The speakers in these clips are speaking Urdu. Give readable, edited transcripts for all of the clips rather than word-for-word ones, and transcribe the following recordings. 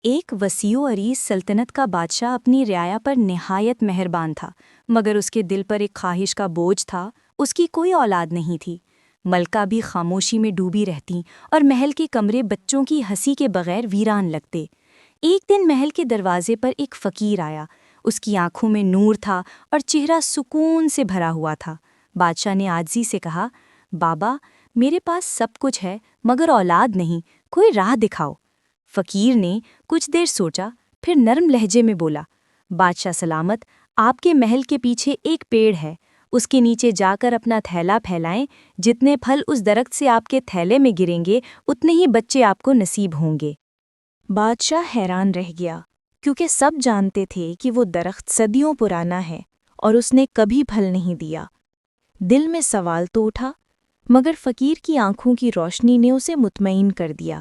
ایک وسیع و عریض سلطنت کا بادشاہ اپنی رعایا پر نہایت مہربان تھا، مگر اس کے دل پر ایک خواہش کا بوجھ تھا۔ اس کی کوئی اولاد نہیں تھی۔ ملکہ بھی خاموشی میں ڈوبی رہتی اور محل کے کمرے بچوں کی ہنسی کے بغیر ویران لگتے۔ ایک دن محل کے دروازے پر ایک فقیر آیا۔ اس کی آنکھوں میں نور تھا اور چہرہ سکون سے بھرا ہوا تھا۔ بادشاہ نے عاجزی سے کہا، بابا، میرے پاس سب کچھ ہے مگر اولاد نہیں، کوئی راہ دکھاؤ۔ فقیر نے کچھ دیر سوچا، پھر نرم لہجے میں بولا، بادشاہ سلامت، آپ کے محل کے پیچھے ایک پیڑ ہے، اس کے نیچے جا کر اپنا تھیلا پھیلائیں، جتنے پھل اس درخت سے آپ کے تھیلے میں گریں گے اتنے ہی بچے آپ کو نصیب ہوں گے۔ بادشاہ حیران رہ گیا، کیونکہ سب جانتے تھے کہ وہ درخت صدیوں پرانا ہے اور اس نے کبھی پھل نہیں دیا۔ دل میں سوال تو اٹھا، مگر فقیر کی آنکھوں کی روشنی نے اسے مطمئن کر دیا۔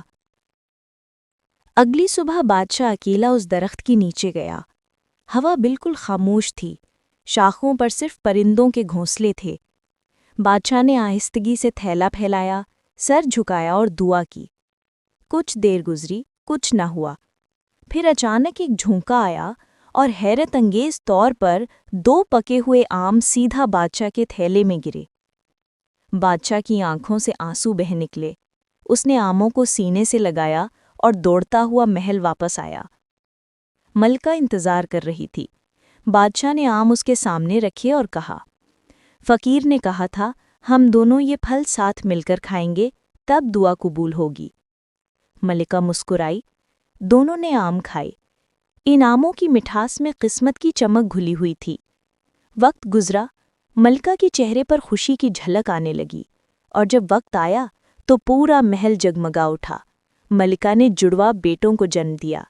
اگلی صبح بادشاہ اکیلا اس درخت کے نیچے گیا۔ ہوا بالکل خاموش تھی، شاخوں پر صرف پرندوں کے گھونسلے تھے۔ بادشاہ نے آہستگی سے تھیلا پھیلایا، سر جھکایا اور دعا کی۔ کچھ دیر گزری، کچھ نہ ہوا۔ پھر اچانک ایک جھونکا آیا اور حیرت انگیز طور پر 2 پکے ہوئے آم سیدھا بادشاہ کے تھیلے میں گرے۔ بادشاہ کی آنکھوں سے آنسو بہہ نکلے۔ اس نے آموں کو سینے سے لگایا اور دوڑتا ہوا محل واپس آیا۔ ملکہ انتظار کر رہی تھی۔ بادشاہ نے آم اس کے سامنے رکھے اور کہا، فقیر نے کہا تھا ہم دونوں یہ پھل ساتھ مل کر کھائیں گے، تب دعا قبول ہوگی۔ ملکہ مسکرائی۔ دونوں نے آم کھائے۔ ان آموں کی مٹھاس میں قسمت کی چمک گھلی ہوئی تھی۔ وقت گزرا، ملکہ کے چہرے پر خوشی کی جھلک آنے لگی، اور جب وقت آیا تو پورا محل جگمگا اٹھا۔ ملکہ نے جڑواں بیٹوں کو جنم دیا۔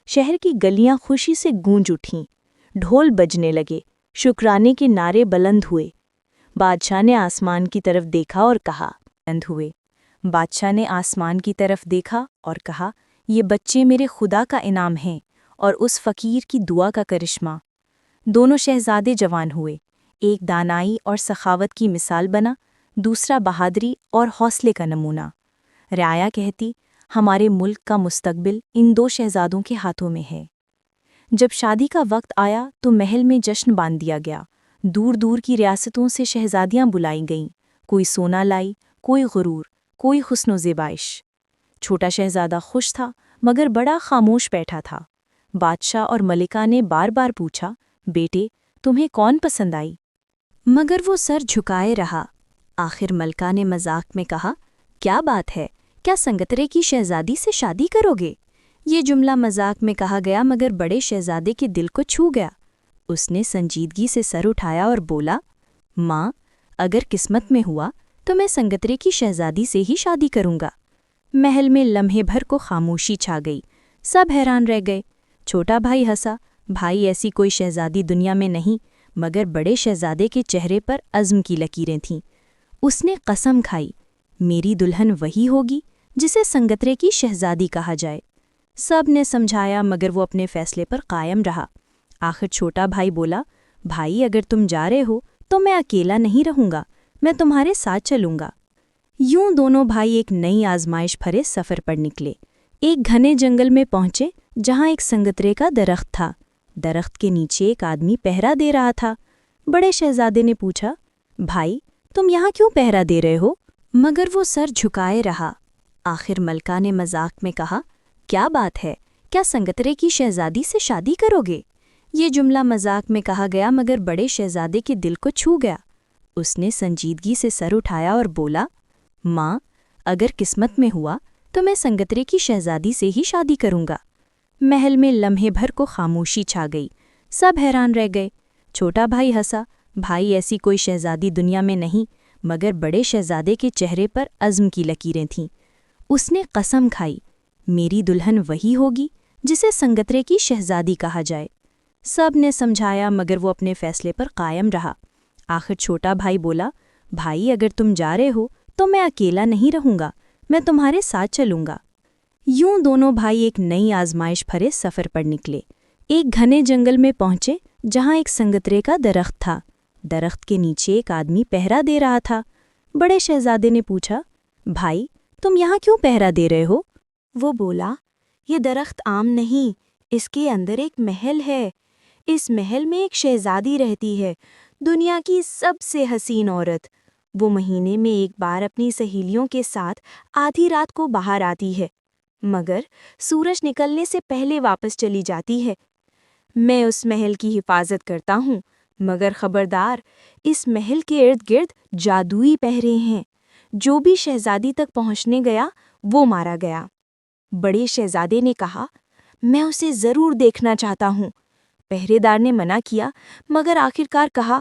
شہر کی گلیاں خوشی سے گونج اٹھیں، ڈھول بجنے لگے، شکرانے کے نعرے بلند ہوئے۔ بادشاہ نے آسمان کی طرف دیکھا اور کہا، بادشاہ نے آسمان کی طرف دیکھا اور کہا، یہ بچے میرے خدا کا انعام ہیں اور اس فقیر کی دعا کا کرشمہ۔ دونوں شہزادے جوان ہوئے، ایک دانائی اور سخاوت کی مثال بنا، دوسرا بہادری اور حوصلے کا نمونہ۔ رعایا کہتی، ہمارے ملک کا مستقبل ان 2 شہزادوں کے ہاتھوں میں ہے۔ جب شادی کا وقت آیا تو محل میں جشن باندھ دیا گیا۔ دور دور کی ریاستوں سے شہزادیاں بلائی گئیں، کوئی سونا لائی، کوئی غرور، کوئی حسن و زیبائش۔ چھوٹا شہزادہ خوش تھا مگر بڑا خاموش بیٹھا تھا۔ بادشاہ اور ملکہ نے بار بار پوچھا، بیٹے تمہیں کون پسند آئی؟ مگر وہ سر جھکائے رہا۔ آخر ملکہ نے مذاق میں کہا، کیا بات ہے، کیا سنگترے کی شہزادی سے شادی کرو گے؟ یہ جملہ مذاق میں کہا گیا مگر بڑے شہزادے کے دل کو چھو گیا۔ اس نے سنجیدگی سے سر اٹھایا اور بولا، ماں، اگر قسمت میں ہوا تو میں سنگترے کی شہزادی سے ہی شادی کروں گا۔ محل میں لمحے بھر کو خاموشی چھا گئی، سب حیران رہ گئے۔ چھوٹا بھائی ہنسا، بھائی ایسی کوئی شہزادی دنیا میں نہیں، مگر بڑے شہزادے کے چہرے پر عزم کی لکیریں تھیں۔ اس نے قسم کھائی، میری دلہن وہی ہوگی جسے سنگترے کی شہزادی کہا جائے۔ سب نے سمجھایا مگر وہ اپنے فیصلے پر قائم رہا۔ آخر چھوٹا بھائی بولا، بھائی اگر تم جا رہے ہو تو میں اکیلا نہیں رہوں گا، میں تمہارے ساتھ چلوں گا۔ یوں دونوں بھائی ایک نئی آزمائش بھرے سفر پر نکلے۔ ایک گھنے جنگل میں پہنچے جہاں ایک سنگترے کا درخت تھا۔ درخت کے نیچے ایک آدمی پہرا دے رہا تھا۔ بڑے شہزادے نے پوچھا، بھائی تم یہاں کیوں پہرا دے رہے ہو؟ مگر وہ سر جھکائے رہا۔ آخر ملکہ نے مذاق میں کہا، کیا بات ہے، کیا سنگترے کی شہزادی سے شادی کرو گے؟ یہ جملہ مذاق میں کہا گیا مگر بڑے شہزادے کے دل کو چھو گیا۔ اس نے سنجیدگی سے سر اٹھایا اور بولا، ماں، اگر قسمت میں ہوا تو میں سنگترے کی شہزادی سے ہی شادی کروں گا۔ محل میں لمحے بھر کو خاموشی چھا گئی، سب حیران رہ گئے۔ چھوٹا بھائی ہنسا، بھائی ایسی کوئی شہزادی دنیا میں نہیں، مگر بڑے شہزادے کے چہرے پر عزم کی لکیریں تھیں۔ اس نے قسم کھائی، میری دلہن وہی ہوگی جسے سنگترے کی شہزادی کہا جائے۔ سب نے سمجھایا مگر وہ اپنے فیصلے پر قائم رہا۔ آخر چھوٹا بھائی بولا، بھائی اگر تم جا رہے ہو تو میں اکیلا نہیں رہوں گا، میں تمہارے ساتھ چلوں گا۔ یوں دونوں بھائی ایک نئی آزمائش بھرے سفر پر نکلے۔ ایک گھنے جنگل میں پہنچے جہاں ایک سنگترے کا درخت تھا۔ درخت کے نیچے ایک آدمی پہرا دے رہا تھا۔ بڑے شہزادے نے پوچھا، بھائی تم یہاں کیوں پہرا دے رہے ہو؟ وہ بولا، یہ درخت عام نہیں، اس کے اندر ایک محل ہے۔ اس محل میں ایک شہزادی رہتی ہے، دنیا کی سب سے حسین عورت۔ وہ مہینے میں ایک بار اپنی سہیلیوں کے ساتھ آدھی رات کو باہر آتی ہے، مگر سورج نکلنے سے پہلے واپس چلی جاتی ہے۔ میں اس محل کی حفاظت کرتا ہوں، مگر خبردار، اس محل کے ارد گرد جادوئی پہرے ہیں۔ جو بھی شہزادی تک پہنچنے گیا وہ مارا گیا۔ بڑے شہزادے نے کہا، میں اسے ضرور دیکھنا چاہتا ہوں۔ پہرے دار نے منع کیا، مگر آخرکار کہا،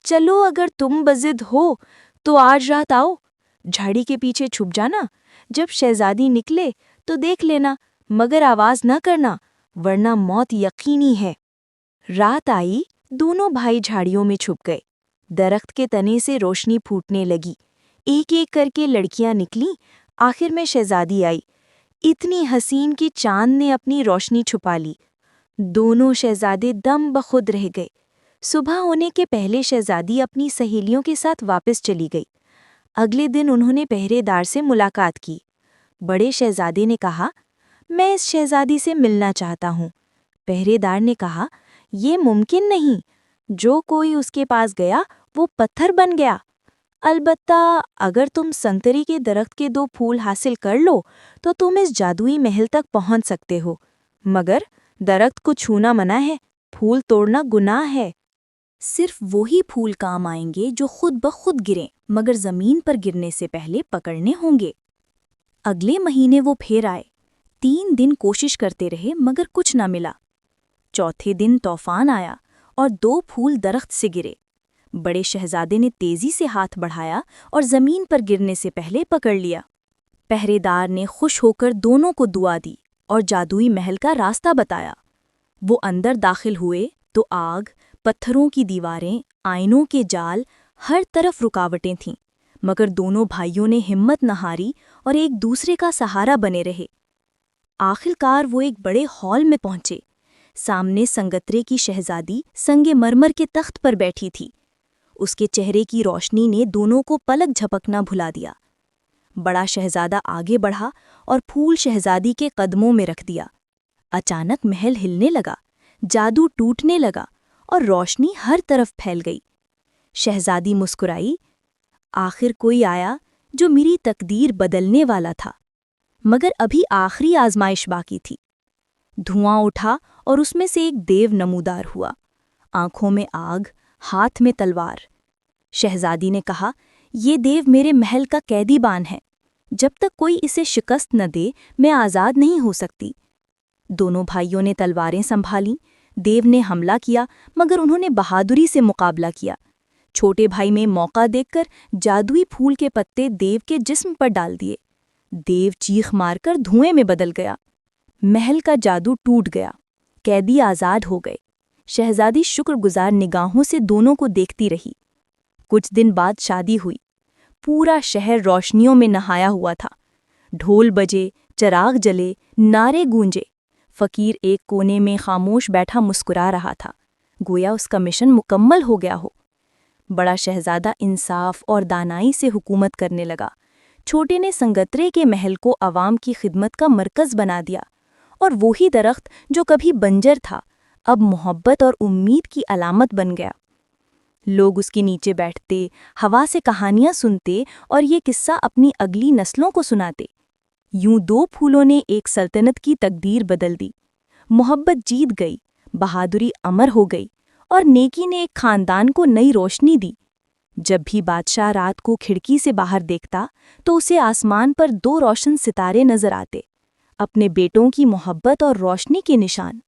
چلو اگر تم بضد ہو تو آج رات آؤ، جھاڑی کے پیچھے چھپ جانا، جب شہزادی نکلے تو دیکھ لینا، مگر آواز نہ کرنا، ورنہ موت یقینی ہے۔ رات آئی، دونوں بھائی جھاڑیوں میں چھپ گئے۔ درخت کے تنے سے روشنی پھوٹنے لگی، ایک ایک کر کے لڑکیاں نکلیں، آخر میں شہزادی آئی، اتنی حسین کہ چاند نے اپنی روشنی چھپا لی۔ دونوں شہزادے دم بخود رہ گئے۔ صبح ہونے کے پہلے شہزادی اپنی سہیلیوں کے ساتھ واپس چلی گئی۔ اگلے دن انہوں نے پہرے دار سے ملاقات کی۔ بڑے شہزادے نے کہا، میں اس شہزادی سے ملنا چاہتا ہوں۔ پہرے دار نے کہا، یہ ممکن نہیں، جو کوئی اس کے پاس گیا وہ پتھر بن گیا۔ البتہ اگر تم سنتری کے درخت کے 2 پھول حاصل کر لو تو تم اس جادوئی محل تک پہنچ سکتے ہو، مگر درخت کو چھونا منع ہے، پھول توڑنا گناہ ہے۔ صرف وہی پھول کام آئیں گے جو خود بخود گریں، مگر زمین پر گرنے سے پہلے پکڑنے ہوں گے۔ اگلے مہینے وہ پھر آئے، 3 دن کوشش کرتے رہے مگر کچھ نہ ملا۔ چوتھے دن طوفان آیا اور 2 پھول درخت سے گرے۔ بڑے شہزادے نے تیزی سے ہاتھ بڑھایا اور زمین پر گرنے سے پہلے پکڑ لیا۔ پہرے دار نے خوش ہو کر دونوں کو دعا دی اور جادوئی محل کا راستہ بتایا۔ وہ اندر داخل ہوئے تو آگ، پتھروں کی دیواریں، آئینوں کے جال، ہر طرف رکاوٹیں تھیں، مگر دونوں بھائیوں نے ہمت نہ ہاری اور ایک دوسرے کا سہارا بنے رہے۔ آخرکار وہ ایک بڑے ہال میں پہنچے۔ سامنے سنگترے کی شہزادی سنگ مرمر کے تخت پر بیٹھی تھی۔ اس کے چہرے کی روشنی نے دونوں کو پلک جھپکنا بھلا دیا۔ بڑا شہزادہ آگے بڑھا اور پھول شہزادی کے قدموں میں رکھ دیا۔ اچانک محل ہلنے لگا، جادو ٹوٹنے لگا اور روشنی ہر طرف پھیل گئی۔ شہزادی مسکرائی، آخر کوئی آیا جو میری تقدیر بدلنے والا تھا، مگر ابھی آخری آزمائش باقی تھی۔ دھواں اٹھا اور اس میں سے ایک دیو نمودار ہوا، آنکھوں میں آگ، ہاتھ میں تلوار۔ شہزادی نے کہا، یہ دیو میرے محل کا قیدی بان ہے، جب تک کوئی اسے شکست نہ دے میں آزاد نہیں ہو سکتی۔ دونوں بھائیوں نے تلواریں سنبھالیں۔ دیو نے حملہ کیا مگر انہوں نے بہادری سے مقابلہ کیا۔ چھوٹے بھائی میں موقع دیکھ کر جادوئی پھول کے پتے دیو کے جسم پر ڈال دیے۔ دیو چیخ مار کر دھوئیں میں بدل گیا۔ محل کا جادو ٹوٹ گیا، قیدی آزاد ہو گئے۔ شہزادی شکر گزار نگاہوں سے دونوں کو دیکھتی رہی۔ کچھ دن بعد شادی ہوئی۔ پورا شہر روشنیوں میں نہایا ہوا تھا۔ ڈھول بجے، چراغ جلے، نعرے گونجے۔ فقیر ایک کونے میں خاموش بیٹھا مسکرا رہا تھا، گویا اس کا مشن مکمل ہو گیا ہو۔ بڑا شہزادہ انصاف اور دانائی سے حکومت کرنے لگا۔ چھوٹے نے سنگترے کے محل کو عوام کی خدمت کا مرکز بنا دیا، اور وہی درخت جو کبھی بنجر تھا اب محبت اور امید کی علامت بن گیا۔ لوگ اس کے نیچے بیٹھتے، ہوا سے کہانیاں سنتے اور یہ قصہ اپنی اگلی نسلوں کو سناتے۔ یوں 2 پھولوں نے ایک سلطنت کی تقدیر بدل دی۔ محبت جیت گئی، بہادری امر ہو گئی، اور نیکی نے ایک خاندان کو نئی روشنی دی۔ جب بھی بادشاہ رات کو کھڑکی سے باہر دیکھتا تو اسے آسمان پر 2 روشن ستارے نظر آتے، اپنے بیٹوں کی محبت اور روشنی کے نشان۔